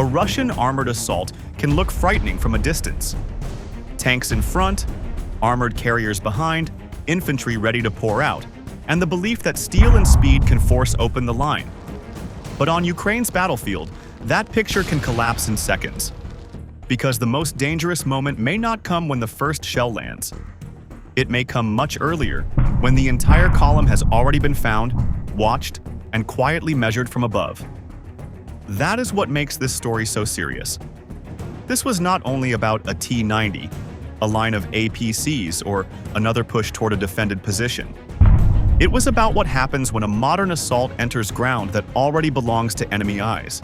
Russian armored assault can look frightening from a distance. Tanks in front, armored carriers behind, infantry ready to pour out, and the belief that steel and speed can force open the line. But on Ukraine's battlefield, that picture can collapse in seconds. Because the most dangerous moment may not come when the first shell lands. It may come much earlier, when the entire column has already been found, watched, and quietly measured from above. That is what makes this story so serious. This was not only about a T-90, a line of APCs, or another push toward a defended position. It was about what happens when a modern assault enters ground that already belongs to enemy eyes.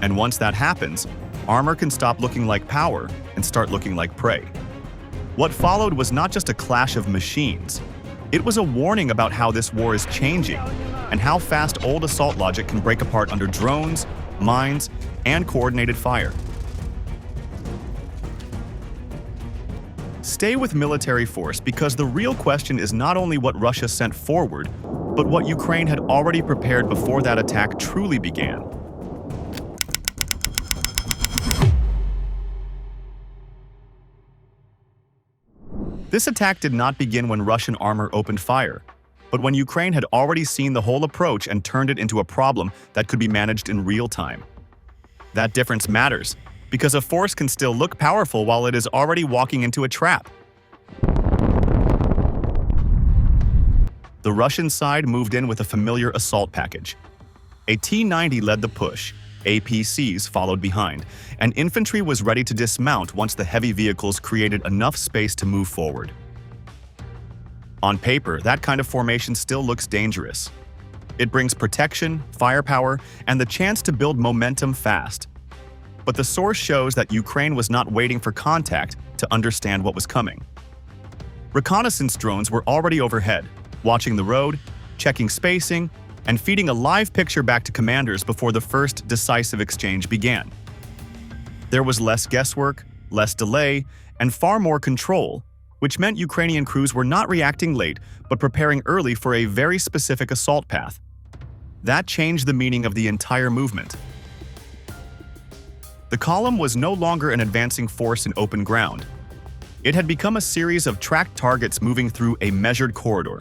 And once that happens, armor can stop looking like power and start looking like prey. What followed was not just a clash of machines. It was a warning about how this war is changing and how fast old assault logic can break apart under drones, mines, and coordinated fire. Stay with military force because the real question is not only what Russia sent forward, but what Ukraine had already prepared before that attack truly began. This attack did not begin when Russian armor opened fire, but when Ukraine had already seen the whole approach and turned it into a problem that could be managed in real time. That difference matters, because a force can still look powerful while it is already walking into a trap. The Russian side moved in with a familiar assault package. A T-90 led the push, APCs followed behind, and infantry was ready to dismount once the heavy vehicles created enough space to move forward. On paper, that kind of formation still looks dangerous. It brings protection, firepower, and the chance to build momentum fast. But the source shows that Ukraine was not waiting for contact to understand what was coming. Reconnaissance drones were already overhead, watching the road, checking spacing, and feeding a live picture back to commanders before the first decisive exchange began. There was less guesswork, less delay, and far more control, which meant Ukrainian crews were not reacting late but preparing early for a very specific assault path. That changed the meaning of the entire movement. The column was no longer an advancing force in open ground. It had become a series of tracked targets moving through a measured corridor.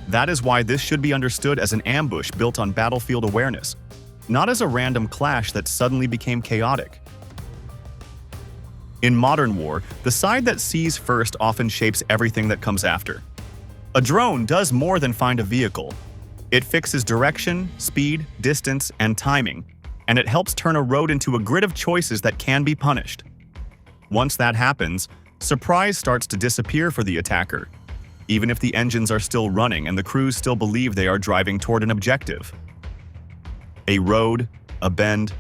That is why this should be understood as an ambush built on battlefield awareness, not as a random clash that suddenly became chaotic. In modern war, the side that sees first often shapes everything that comes after. A drone does more than find a vehicle. It fixes direction, speed, distance, and timing, and it helps turn a road into a grid of choices that can be punished. Once that happens, surprise starts to disappear for the attacker, even if the engines are still running and the crews still believe they are driving toward an objective. A road, a bend,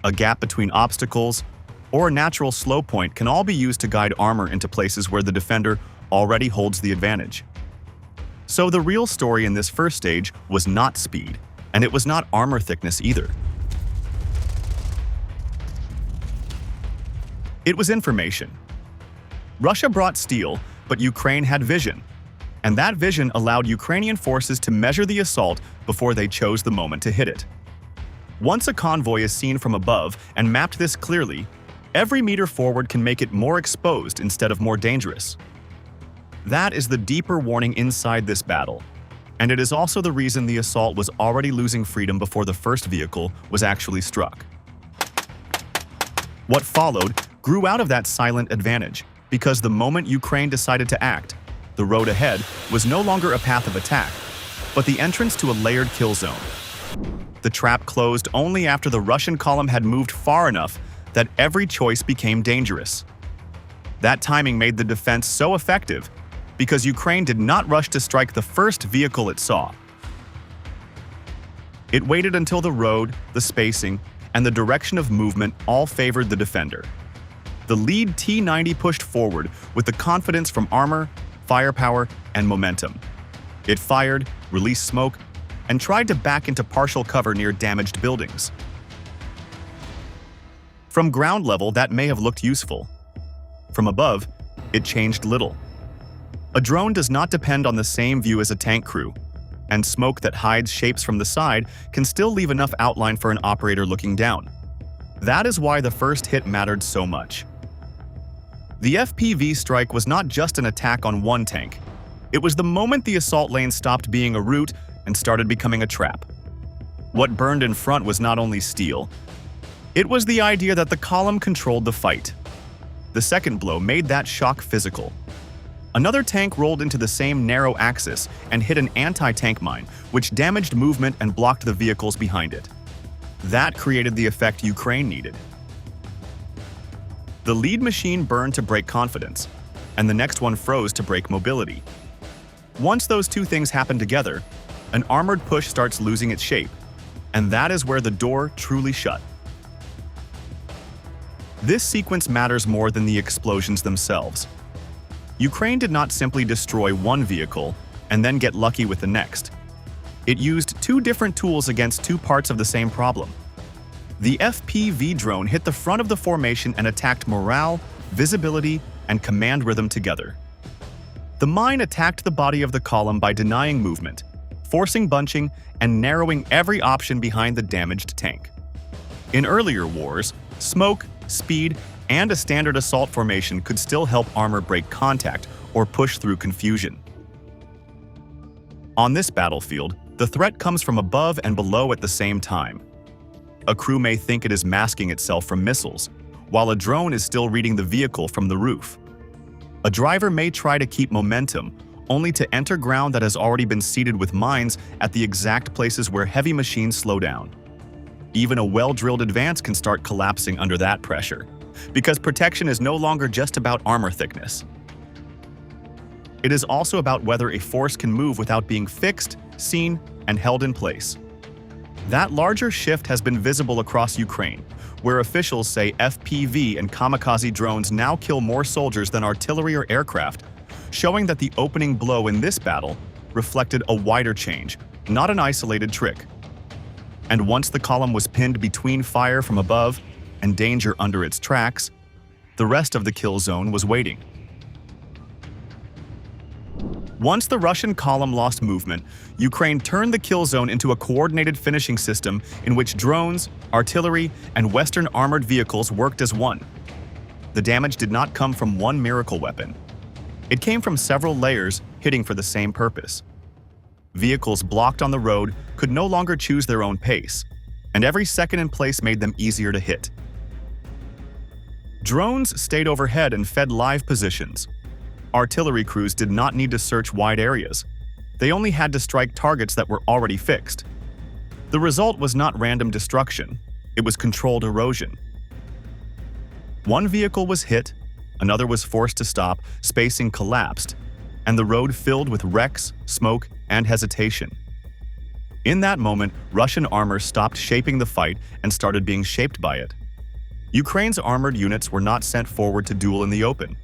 a gap between obstacles, or a natural slow point can all be used to guide armor into places where the defender already holds the advantage. So the real story in this first stage was not speed, and it was not armor thickness either. It was information. Russia brought steel, but Ukraine had vision. And that vision allowed Ukrainian forces to measure the assault before they chose the moment to hit it. Once a convoy is seen from above and mapped this clearly, every meter forward can make it more exposed instead of more dangerous. That is the deeper warning inside this battle, and it is also the reason the assault was already losing freedom before the first vehicle was actually struck. What followed grew out of that silent advantage, because the moment Ukraine decided to act, the road ahead was no longer a path of attack, but the entrance to a layered kill zone. The trap closed only after the Russian column had moved far enough that every choice became dangerous. That timing made the defense so effective because Ukraine did not rush to strike the first vehicle it saw. It waited until the road, the spacing, and the direction of movement all favored the defender. The lead T-90 pushed forward with the confidence from armor, firepower, and momentum. It fired, released smoke, and tried to back into partial cover near damaged buildings. From ground level, that may have looked useful. From above, it changed little. A drone does not depend on the same view as a tank crew. and smoke that hides shapes from the side can still leave enough outline for an operator looking down. That is why the first hit mattered so much. The FPV strike was not just an attack on one tank. It was the moment the assault lane stopped being a route and started becoming a trap. What burned in front was not only steel. It was the idea that the column controlled the fight. The second blow made that shock physical. Another tank rolled into the same narrow axis and hit an anti-tank mine, which damaged movement and blocked the vehicles behind it. That created the effect Ukraine needed. The lead machine burned to break confidence, and the next one froze to break mobility. Once those two things happen together, an armored push starts losing its shape, and that is where the door truly shut. This sequence matters more than the explosions themselves. Ukraine did not simply destroy one vehicle and then get lucky with the next. It used two different tools against two parts of the same problem. The FPV drone hit the front of the formation and attacked morale, visibility, and command rhythm together. The mine attacked the body of the column by denying movement, forcing bunching, and narrowing every option behind the damaged tank. In earlier wars, smoke, speed, and a standard assault formation could still help armor break contact or push through confusion. On this battlefield, the threat comes from above and below at the same time. A crew may think it is masking itself from missiles, while a drone is still reading the vehicle from the roof. A driver may try to keep momentum, only to enter ground that has already been seeded with mines at the exact places where heavy machines slow down. Even a well-drilled advance can start collapsing under that pressure, because protection is no longer just about armor thickness. It is also about whether a force can move without being fixed, seen, and held in place. That larger shift has been visible across Ukraine, where officials say FPV and kamikaze drones now kill more soldiers than artillery or aircraft, showing that the opening blow in this battle reflected a wider change, not an isolated trick. And once the column was pinned between fire from above and danger under its tracks, the rest of the kill zone was waiting. Once the Russian column lost movement, Ukraine turned the kill zone into a coordinated finishing system in which drones, artillery, and Western armored vehicles worked as one. The damage did not come from one miracle weapon. It came from several layers hitting for the same purpose. Vehicles blocked on the road could no longer choose their own pace, and every second in place made them easier to hit. Drones stayed overhead and fed live positions. Artillery crews did not need to search wide areas. They only had to strike targets that were already fixed. The result was not random destruction, it was controlled erosion. One vehicle was hit, another was forced to stop, spacing collapsed, and the road filled with wrecks, smoke, and hesitation. In that moment, Russian armor stopped shaping the fight and started being shaped by it. Ukraine's armored units were not sent forward to duel in the open.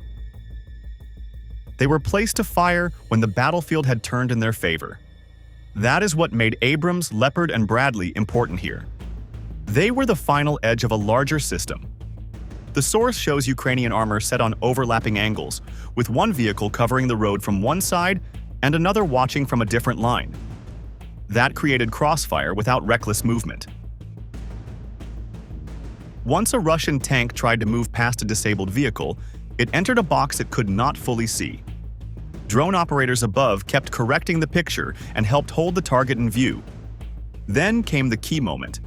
They were placed to fire when the battlefield had turned in their favor. That is what made Abrams, Leopard, and Bradley important here. They were the final edge of a larger system. The source shows Ukrainian armor set on overlapping angles, with one vehicle covering the road from one side and another watching from a different line. That created crossfire without reckless movement. Once a Russian tank tried to move past a disabled vehicle, it entered a box it could not fully see. Drone operators above kept correcting the picture and helped hold the target in view. Then came the key moment.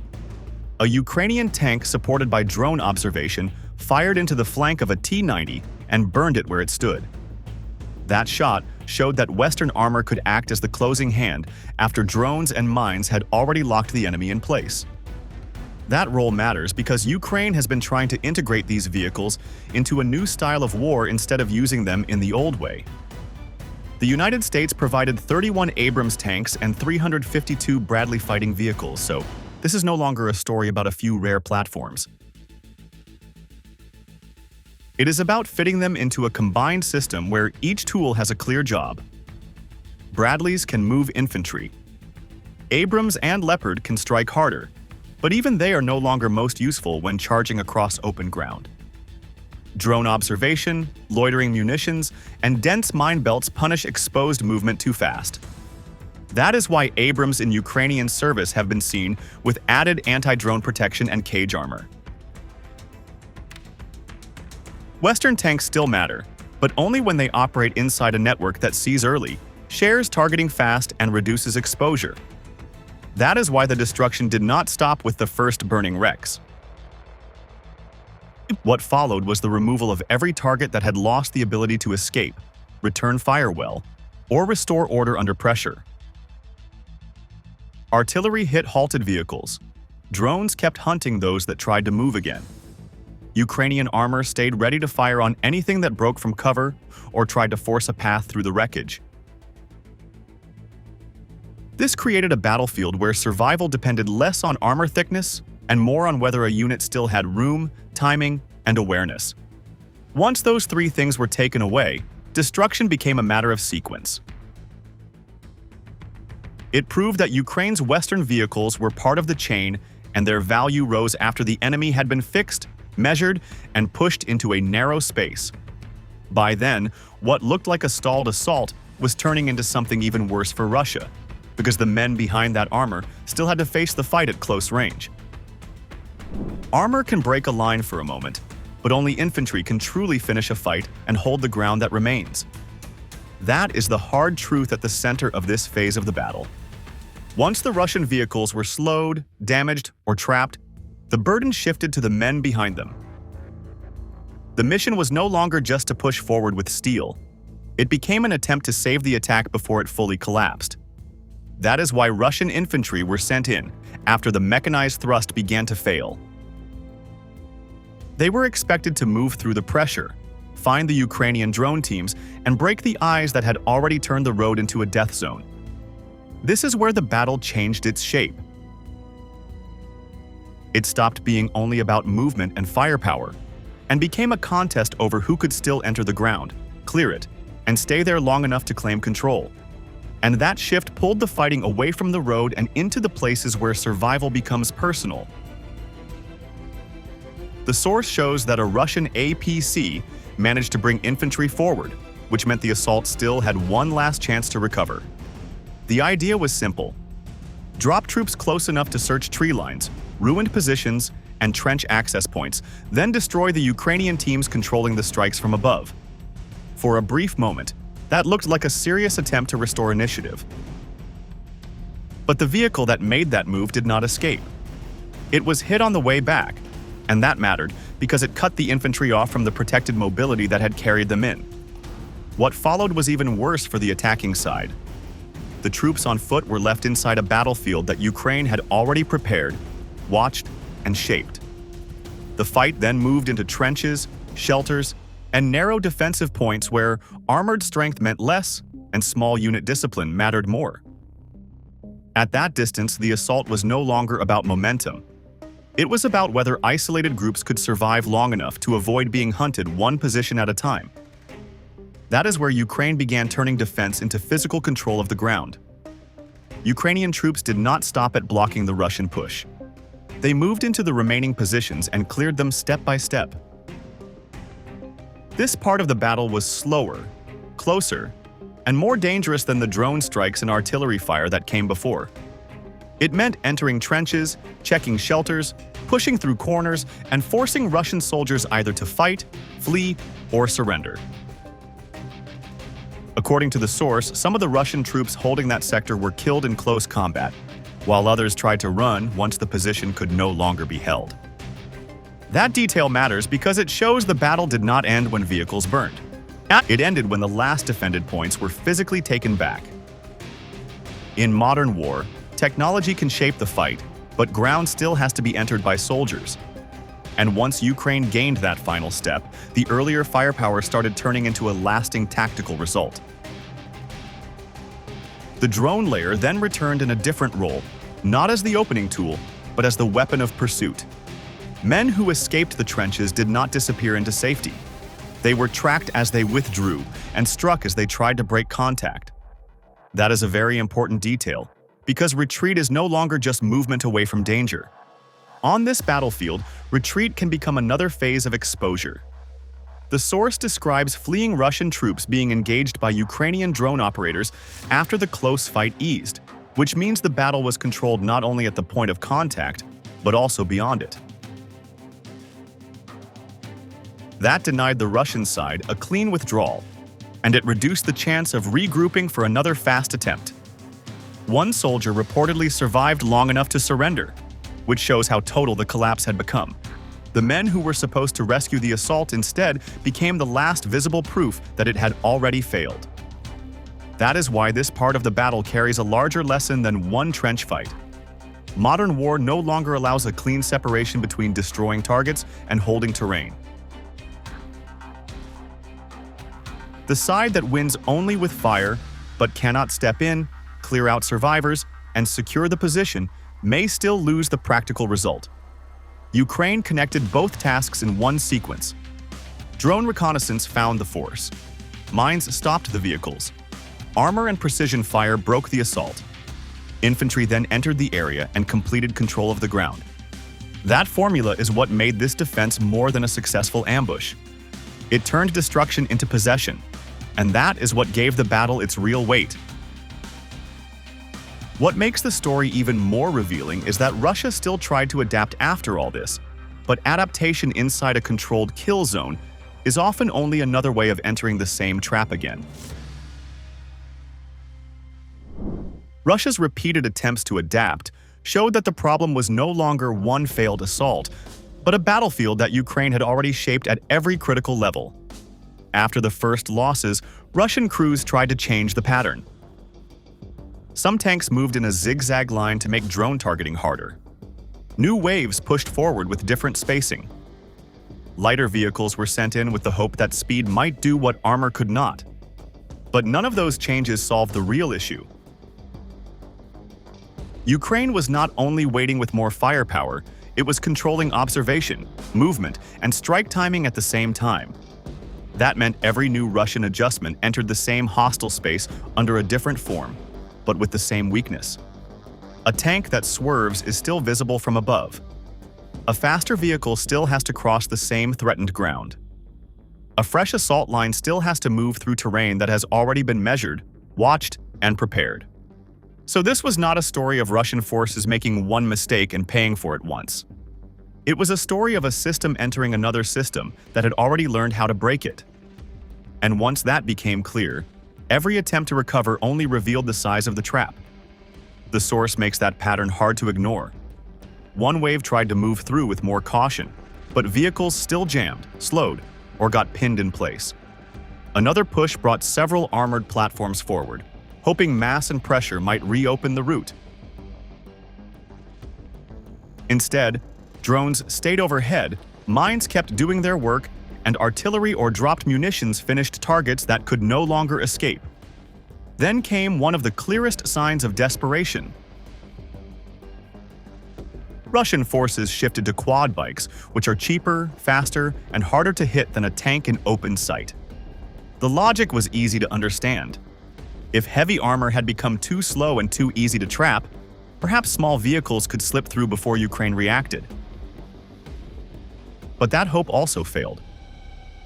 A Ukrainian tank supported by drone observation fired into the flank of a T-90 and burned it where it stood. That shot showed that Western armor could act as the closing hand after drones and mines had already locked the enemy in place. That role matters because Ukraine has been trying to integrate these vehicles into a new style of war instead of using them in the old way. The United States provided 31 Abrams tanks and 352 Bradley fighting vehicles, so this is no longer a story about a few rare platforms. It is about fitting them into a combined system where each tool has a clear job. Bradleys can move infantry. Abrams and Leopard can strike harder, but even they are no longer most useful when charging across open ground. Drone observation, loitering munitions, and dense mine belts punish exposed movement too fast. That is why Abrams in Ukrainian service have been seen with added anti-drone protection and cage armor. Western tanks still matter, but only when they operate inside a network that sees early, shares targeting fast, and reduces exposure. That is why the destruction did not stop with the first burning wrecks. What followed was the removal of every target that had lost the ability to escape, return fire well, or restore order under pressure. Artillery hit halted vehicles. Drones kept hunting those that tried to move again. Ukrainian armor stayed ready to fire on anything that broke from cover or tried to force a path through the wreckage. This created a battlefield where survival depended less on armor thickness and more on whether a unit still had room, timing, and awareness. Once those three things were taken away, destruction became a matter of sequence. It proved that Ukraine's Western vehicles were part of the chain, and their value rose after the enemy had been fixed, measured, and pushed into a narrow space. By then, what looked like a stalled assault was turning into something even worse for Russia, because the men behind that armor still had to face the fight at close range. Armor can break a line for a moment, but only infantry can truly finish a fight and hold the ground that remains. That is the hard truth at the center of this phase of the battle. Once the Russian vehicles were slowed, damaged, or trapped, the burden shifted to the men behind them. The mission was no longer just to push forward with steel. It became an attempt to save the attack before it fully collapsed. That is why Russian infantry were sent in after the mechanized thrust began to fail. They were expected to move through the pressure, find the Ukrainian drone teams, and break the eyes that had already turned the road into a death zone. This is where the battle changed its shape. It stopped being only about movement and firepower, and became a contest over who could still enter the ground, clear it, and stay there long enough to claim control. And that shift pulled the fighting away from the road and into the places where survival becomes personal. The source shows that a Russian APC managed to bring infantry forward, which meant the assault still had one last chance to recover. The idea was simple. Drop troops close enough to search tree lines, ruined positions, and trench access points, then destroy the Ukrainian teams controlling the strikes from above. For a brief moment, that looked like a serious attempt to restore initiative. But the vehicle that made that move did not escape. It was hit on the way back, and that mattered because it cut the infantry off from the protected mobility that had carried them in. What followed was even worse for the attacking side. The troops on foot were left inside a battlefield that Ukraine had already prepared, watched, and shaped. The fight then moved into trenches, shelters, and narrow defensive points where armored strength meant less and small unit discipline mattered more. At that distance, the assault was no longer about momentum. It was about whether isolated groups could survive long enough to avoid being hunted one position at a time. That is where Ukraine began turning defense into physical control of the ground. Ukrainian troops did not stop at blocking the Russian push. They moved into the remaining positions and cleared them step by step. This part of the battle was slower, closer, and more dangerous than the drone strikes and artillery fire that came before. It meant entering trenches, checking shelters, pushing through corners, and forcing Russian soldiers either to fight, flee, or surrender. According to the source, some of the Russian troops holding that sector were killed in close combat, while others tried to run once the position could no longer be held. That detail matters because it shows the battle did not end when vehicles burned. It ended when the last defended points were physically taken back. In modern war, technology can shape the fight, but ground still has to be entered by soldiers. And once Ukraine gained that final step, the earlier firepower started turning into a lasting tactical result. The drone layer then returned in a different role, not as the opening tool, but as the weapon of pursuit. Men who escaped the trenches did not disappear into safety. They were tracked as they withdrew and struck as they tried to break contact. That is a very important detail, because retreat is no longer just movement away from danger. On this battlefield, retreat can become another phase of exposure. The source describes fleeing Russian troops being engaged by Ukrainian drone operators after the close fight eased, which means the battle was controlled not only at the point of contact, but also beyond it. That denied the Russian side a clean withdrawal, and it reduced the chance of regrouping for another fast attempt. One soldier reportedly survived long enough to surrender, which shows how total the collapse had become. The men who were supposed to rescue the assault instead became the last visible proof that it had already failed. That is why this part of the battle carries a larger lesson than one trench fight. Modern war no longer allows a clean separation between destroying targets and holding terrain. The side that wins only with fire, but cannot step in, clear out survivors, and secure the position may still lose the practical result. Ukraine connected both tasks in one sequence. Drone reconnaissance found the force. Mines stopped the vehicles. Armor and precision fire broke the assault. Infantry then entered the area and completed control of the ground. That formula is what made this defense more than a successful ambush. It turned destruction into possession, and that is what gave the battle its real weight. What makes the story even more revealing is that Russia still tried to adapt after all this, but adaptation inside a controlled kill zone is often only another way of entering the same trap again. Russia's repeated attempts to adapt showed that the problem was no longer one failed assault, but a battlefield that Ukraine had already shaped at every critical level. After the first losses, Russian crews tried to change the pattern. Some tanks moved in a zigzag line to make drone targeting harder. New waves pushed forward with different spacing. Lighter vehicles were sent in with the hope that speed might do what armor could not. But none of those changes solved the real issue. Ukraine was not only waiting with more firepower, it was controlling observation, movement, and strike timing at the same time. That meant every new Russian adjustment entered the same hostile space under a different form, but with the same weakness. A tank that swerves is still visible from above. A faster vehicle still has to cross the same threatened ground. A fresh assault line still has to move through terrain that has already been measured, watched, and prepared. So this was not a story of Russian forces making one mistake and paying for it once. It was a story of a system entering another system that had already learned how to break it. And once that became clear, every attempt to recover only revealed the size of the trap. The source makes that pattern hard to ignore. One wave tried to move through with more caution, but vehicles still jammed, slowed, or got pinned in place. Another push brought several armored platforms forward, hoping mass and pressure might reopen the route. Instead, drones stayed overhead, mines kept doing their work, and artillery or dropped munitions finished targets that could no longer escape. Then came one of the clearest signs of desperation. Russian forces shifted to quad bikes, which are cheaper, faster, and harder to hit than a tank in open sight. The logic was easy to understand. If heavy armor had become too slow and too easy to trap, perhaps small vehicles could slip through before Ukraine reacted. But that hope also failed.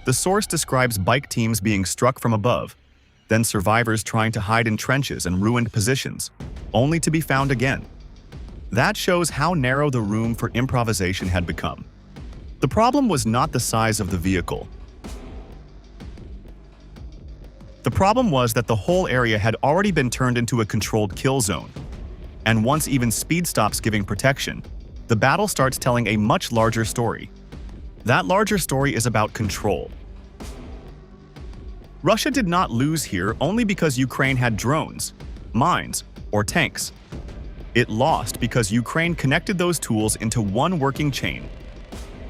The source describes bike teams being struck from above, then survivors trying to hide in trenches and ruined positions, only to be found again. That shows how narrow the room for improvisation had become. The problem was not the size of the vehicle. The problem was that the whole area had already been turned into a controlled kill zone. And once even speed stops giving protection, the battle starts telling a much larger story. That larger story is about control. Russia did not lose here only because Ukraine had drones, mines, or tanks. It lost because Ukraine connected those tools into one working chain.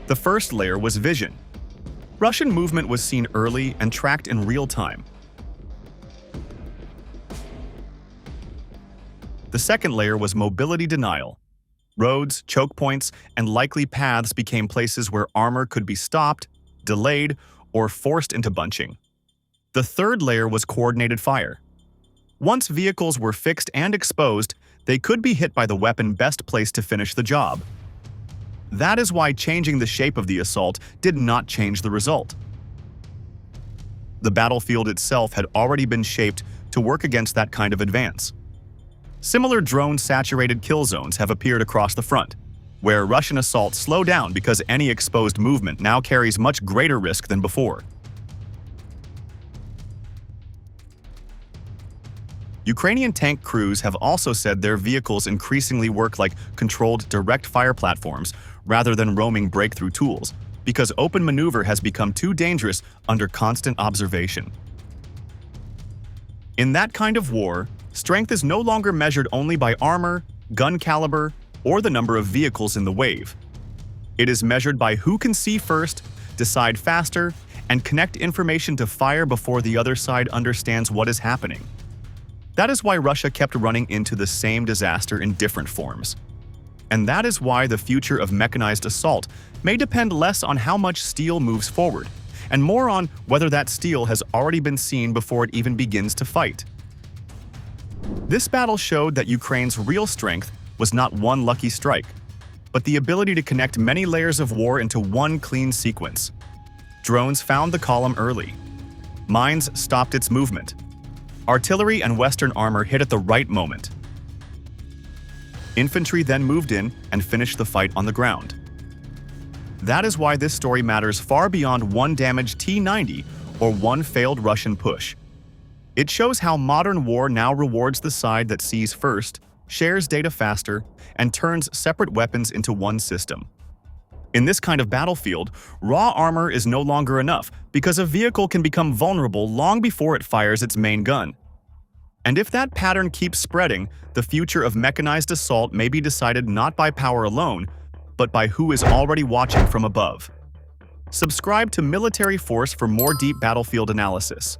The first layer was vision. Russian movement was seen early and tracked in real time. The second layer was mobility denial. Roads, choke points, and likely paths became places where armor could be stopped, delayed, or forced into bunching. The third layer was coordinated fire. Once vehicles were fixed and exposed, they could be hit by the weapon best placed to finish the job. That is why changing the shape of the assault did not change the result. The battlefield itself had already been shaped to work against that kind of advance. Similar drone-saturated kill zones have appeared across the front, where Russian assaults slow down because any exposed movement now carries much greater risk than before. Ukrainian tank crews have also said their vehicles increasingly work like controlled direct-fire platforms rather than roaming breakthrough tools, because open maneuver has become too dangerous under constant observation. In that kind of war, strength is no longer measured only by armor, gun caliber, or the number of vehicles in the wave. It is measured by who can see first, decide faster, and connect information to fire before the other side understands what is happening. That is why Russia kept running into the same disaster in different forms. And that is why the future of mechanized assault may depend less on how much steel moves forward, and more on whether that steel has already been seen before it even begins to fight. This battle showed that Ukraine's real strength was not one lucky strike, but the ability to connect many layers of war into one clean sequence. Drones found the column early. Mines stopped its movement. Artillery and Western armor hit at the right moment. Infantry then moved in and finished the fight on the ground. That is why this story matters far beyond one damaged T-90 or one failed Russian push. It shows how modern war now rewards the side that sees first, shares data faster, and turns separate weapons into one system. In this kind of battlefield, raw armor is no longer enough because a vehicle can become vulnerable long before it fires its main gun. And if that pattern keeps spreading, the future of mechanized assault may be decided not by power alone, but by who is already watching from above. Subscribe to Military Force for more deep battlefield analysis.